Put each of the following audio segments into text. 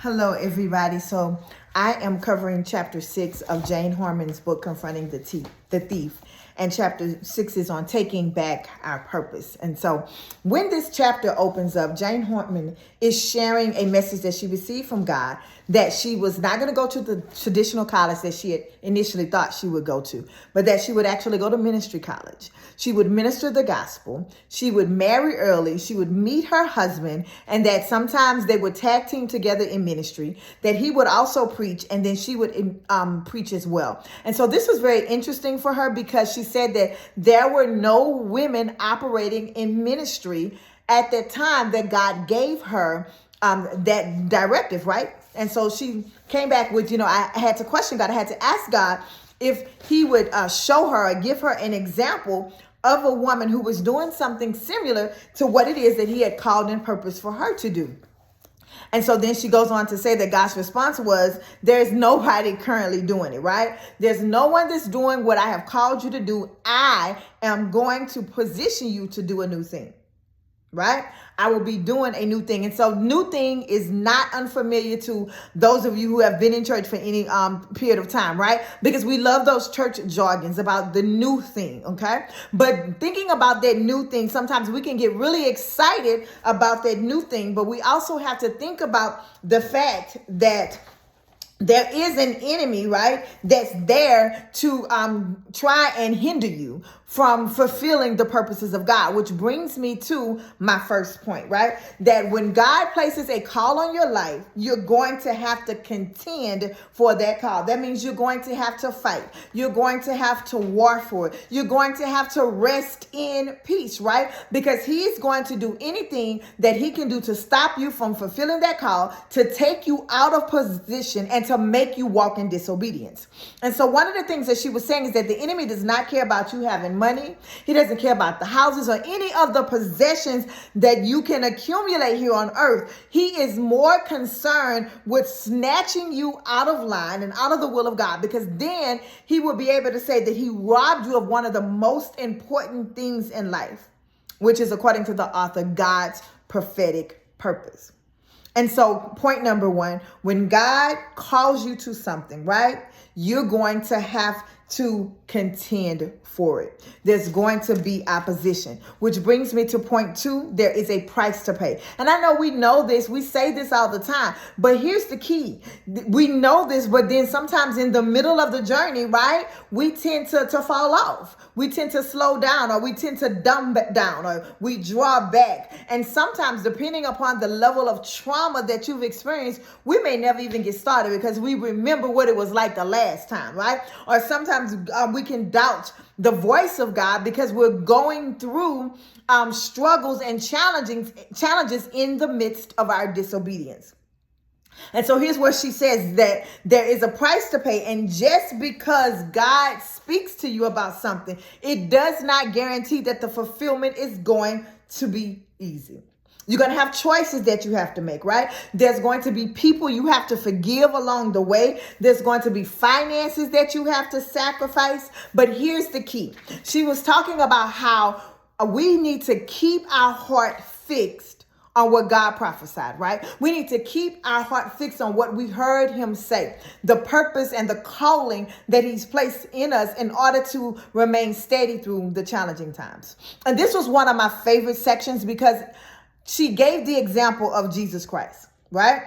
Hello, everybody. So I am covering chapter 6 of Jane Harmon's book, Confronting the Thief. And chapter 6 is on taking back our purpose. And so when this chapter opens up, Jane Harmon is sharing a message that she received from God, that she was not going to go to the traditional college that she had initially thought she would go to, but that she would actually go to ministry college. She would minister the gospel. She would marry early. She would meet her husband, and that sometimes they would tag team together in ministry, that he would also preach, and then she would preach as well. And so this was very interesting for her because she said that there were no women operating in ministry at that time that God gave her that directive, right? And so she came back with, I had to question God. I had to ask God if he would show her or give her an example of a woman who was doing something similar to what it is that he had called and purposed for her to do. And so then she goes on to say that God's response was, there's nobody currently doing it, right? There's no one that's doing what I have called you to do. I am going to position you to do a new thing, right? I will be doing a new thing. And so new thing is not unfamiliar to those of you who have been in church for any period of time, right? Because we love those church jargons about the new thing, okay? But thinking about that new thing, sometimes we can get really excited about that new thing, but we also have to think about the fact that there is an enemy, right, that's there to try and hinder you from fulfilling the purposes of God, which brings me to my first point, right? That when God places a call on your life, you're going to have to contend for that call. That means you're going to have to fight. You're going to have to war for it. You're going to have to rest in peace, right? Because he is going to do anything that he can do to stop you from fulfilling that call, to take you out of position, and to make you walk in disobedience. And so one of the things that she was saying is that the enemy does not care about you having money. He doesn't care about the houses or any of the possessions that you can accumulate here on earth. He is more concerned with snatching you out of line and out of the will of God, because then he will be able to say that he robbed you of one of the most important things in life, which is, according to the author, God's prophetic purpose. And so point number one, when God calls you to something, right, you're going to have to contend for it. There's going to be opposition, which brings me to point two. There is a price to pay. And I know we know this. We say this all the time, but here's the key. We know this, but then sometimes in the middle of the journey, right, we tend to fall off. We tend to slow down, or we tend to dumb down, or we draw back. And sometimes, depending upon the level of trauma that you've experienced, we may never even get started because we remember what it was like the last time, right? Or sometimes we can doubt the voice of God because we're going through struggles and challenges in the midst of our disobedience. And so here's what she says, that there is a price to pay. And just because God speaks to you about something, it does not guarantee that the fulfillment is going to be easy. You're going to have choices that you have to make, right? There's going to be people you have to forgive along the way. There's going to be finances that you have to sacrifice. But here's the key. She was talking about how we need to keep our heart fixed on what God prophesied, right? We need to keep our heart fixed on what we heard him say, the purpose and the calling that he's placed in us in order to remain steady through the challenging times. And this was one of my favorite sections because she gave the example of Jesus Christ, right?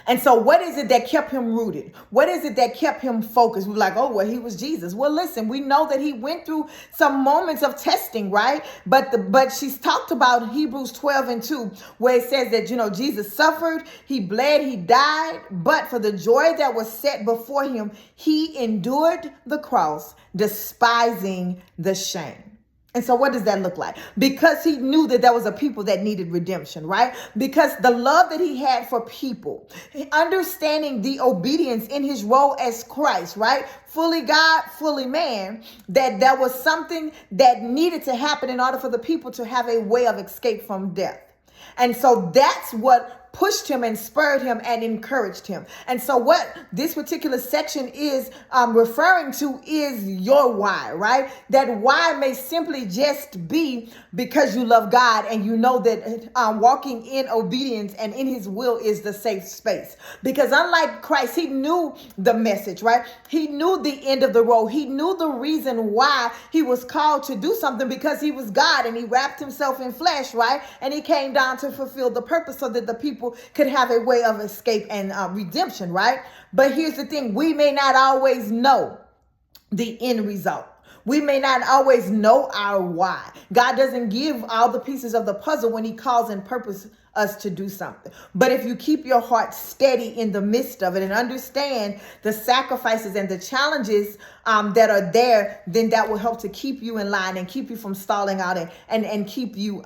And so what is it that kept him rooted? What is it that kept him focused? We're like, oh, well, he was Jesus. Well, listen, we know that he went through some moments of testing, right? But she's talked about Hebrews 12:2, where it says that, Jesus suffered, he bled, he died, but for the joy that was set before him, he endured the cross, despising the shame. And so what does that look like? Because he knew that there was a people that needed redemption, right? Because the love that he had for people, understanding the obedience in his role as Christ, right? Fully God, fully man, that there was something that needed to happen in order for the people to have a way of escape from death. And so that's what pushed him and spurred him and encouraged him. And so what this particular section is referring to is your why, right? That why may simply just be because you love God and you know that walking in obedience and in his will is the safe space. Because unlike Christ, he knew the message, right? He knew the end of the road. He knew the reason why he was called to do something, because he was God and he wrapped himself in flesh, right? And he came down to fulfill the purpose so that the people could have a way of escape and redemption, right? But here's the thing. We may not always know the end result. We may not always know our why. God doesn't give all the pieces of the puzzle when he calls and purpose us to do something. But if you keep your heart steady in the midst of it and understand the sacrifices and the challenges that are there, then that will help to keep you in line and keep you from stalling out and keep you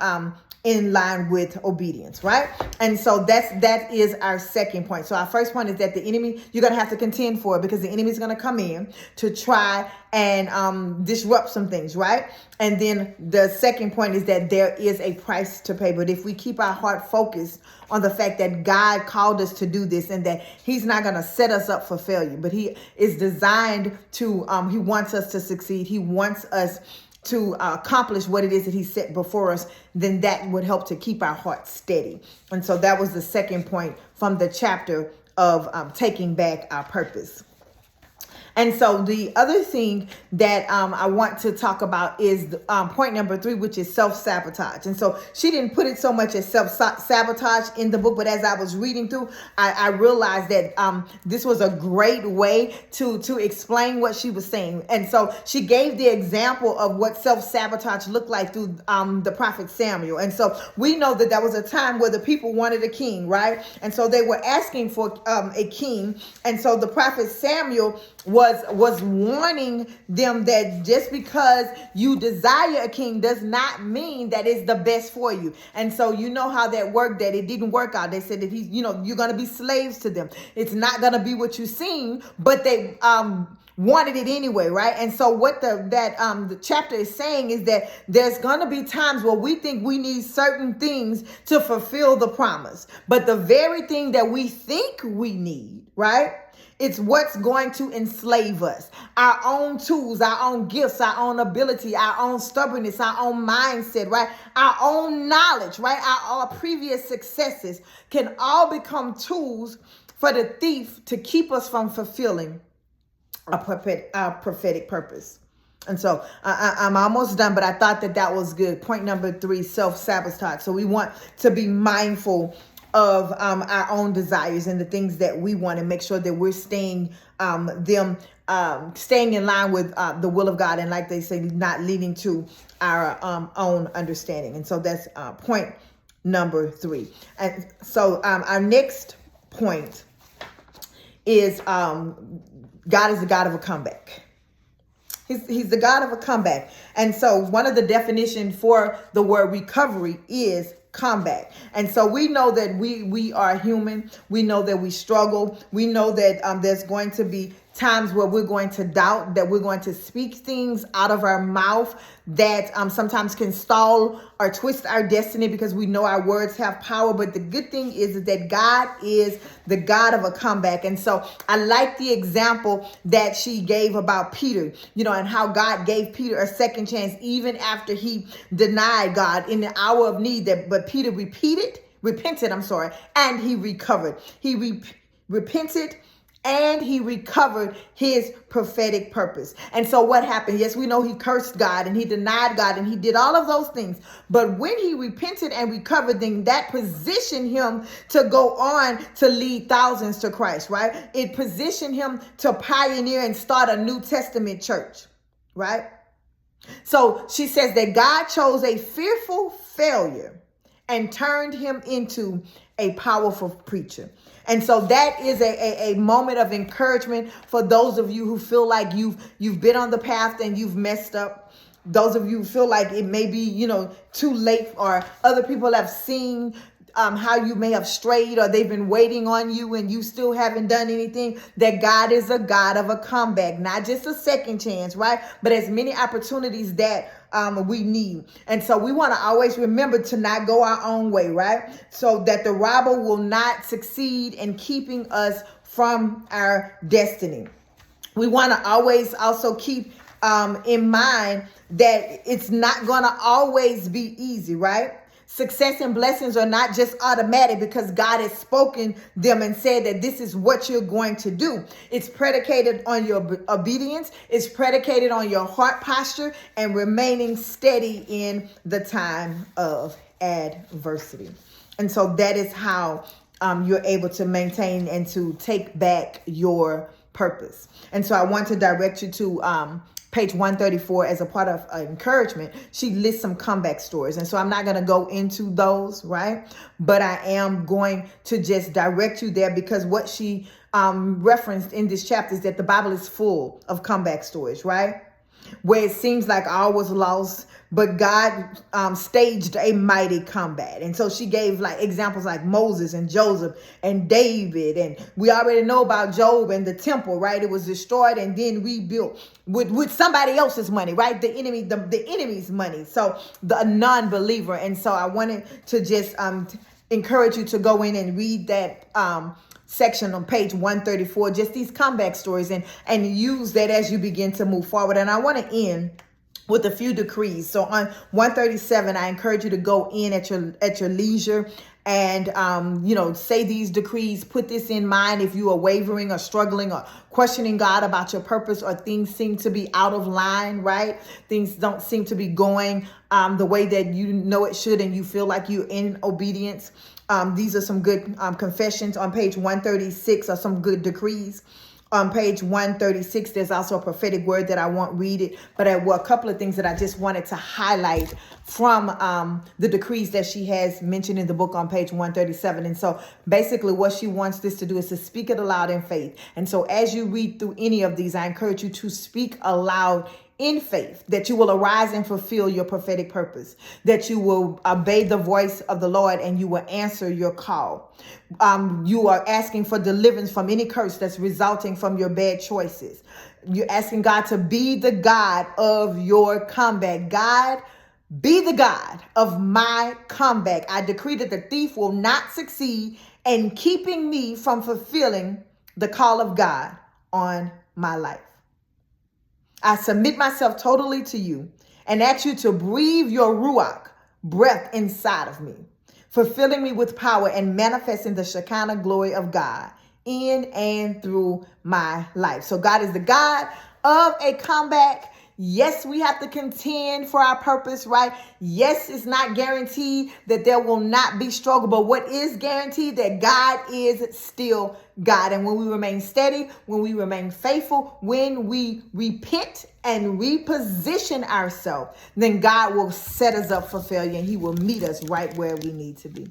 in line with obedience, right? And so that is our second point. So our first point is that the enemy, you're going to have to contend for it, because the enemy is going to come in to try and disrupt some things, right? And then the second point is that there is a price to pay. But if we keep our heart focused on the fact that God called us to do this and that he's not going to set us up for failure, but he is designed to, he wants us to succeed. He wants us to accomplish what it is that he set before us, then that would help to keep our hearts steady. And so that was the second point from the chapter of taking back our purpose. And so the other thing that I want to talk about is point number 3, which is self-sabotage. And so she didn't put it so much as self-sabotage in the book, but as I was reading through, I realized that this was a great way to explain what she was saying. And so she gave the example of what self-sabotage looked like through the prophet Samuel. And so we know that there was a time where the people wanted a king, right? And so they were asking for a king. And so the prophet Samuel was warning them that just because you desire a king does not mean that it's the best for you. And so you know how that worked, that it didn't work out. They said that you're going to be slaves to them. It's not going to be what you seen, but they wanted it anyway, right? And so what the chapter is saying is that there's going to be times where we think we need certain things to fulfill the promise, but the very thing that we think we need, right? It's what's going to enslave us. Our own tools, our own gifts, our own ability, our own stubbornness, our own mindset, right? Our own knowledge, right? Our previous successes can all become tools for the thief to keep us from fulfilling our prophetic purpose. And so I'm almost done, but I thought that was good. Point number 3, self-sabotage. So we want to be mindful of our own desires and the things that we want, and make sure that we're staying in line with the will of God, and like they say, not leading to our own understanding. And so that's point number 3. And so our next point is God is the God of a comeback. He's the God of a comeback. And so one of the definitions for the word recovery is comeback. And so we know that we are human. We know that we struggle. We know that there's going to be times where we're going to doubt, that we're going to speak things out of our mouth that sometimes can stall or twist our destiny, because we know our words have power. But the good thing is that God is the God of a comeback. And so I like the example that she gave about Peter, and how God gave Peter a second chance, even after he denied God in the hour of need. But Peter repented, and he recovered. He repented and he recovered his prophetic purpose. And so what happened? Yes, we know he cursed God and he denied God and he did all of those things. But when he repented and recovered, then that positioned him to go on to lead thousands to Christ, right? It positioned him to pioneer and start a New Testament church, right? So she says that God chose a fearful failure and turned him into a powerful preacher. And so that is a moment of encouragement for those of you who feel like you've been on the path and you've messed up. Those of you who feel like it may be, too late, or other people have seen how you may have strayed, or they've been waiting on you and you still haven't done anything, that God is a God of a comeback, not just a second chance, right? But as many opportunities that we need. And so we want to always remember to not go our own way, right? So that the robber will not succeed in keeping us from our destiny. We want to always also keep in mind that it's not going to always be easy, right? Success and blessings are not just automatic because God has spoken them and said that this is what you're going to do. It's predicated on your obedience. It's predicated on your heart posture and remaining steady in the time of adversity. And so that is how you're able to maintain and to take back your purpose. And so I want to direct you to page 134 as a part of encouragement. She lists some comeback stories. And so I'm not going to go into those, right? But I am going to just direct you there because what she referenced in this chapter is that the Bible is full of comeback stories, right? Where it seems like all was lost, but God staged a mighty comeback. And so she gave like examples like Moses and Joseph and David. And we already know about Job and the temple, right? It was destroyed and then rebuilt with somebody else's money, right? The enemy's money. So the non-believer. And so I wanted to just encourage you to go in and read that section on page 134, just these comeback stories, and use that as you begin to move forward. And I want to end with a few decrees. So on 137, I encourage you to go in at your leisure and, say these decrees. Put this in mind if you are wavering or struggling or questioning God about your purpose, or things seem to be out of line, right? Things don't seem to be going the way that you know it should, and you feel like you're in obedience. These are some good confessions. On page 136 are some good decrees. On page 136, there's also a prophetic word that I won't read it, but there were a couple of things that I just wanted to highlight from the decrees that she has mentioned in the book on page 137. And so basically what she wants this to do is to speak it aloud in faith. And so as you read through any of these, I encourage you to speak aloud in faith, that you will arise and fulfill your prophetic purpose, that you will obey the voice of the Lord and you will answer your call. You are asking for deliverance from any curse that's resulting from your bad choices. You're asking God to be the God of your comeback. God, be the God of my comeback. I decree that the thief will not succeed in keeping me from fulfilling the call of God on my life. I submit myself totally to you and ask you to breathe your Ruach breath inside of me, fulfilling me with power and manifesting the Shekinah glory of God in and through my life. So God is the God of a comeback. Yes, we have to contend for our purpose, right? Yes, it's not guaranteed that there will not be struggle, but what is guaranteed that God is still God. And when we remain steady, when we remain faithful, when we repent and reposition ourselves, then God will set us up for failure and he will meet us right where we need to be.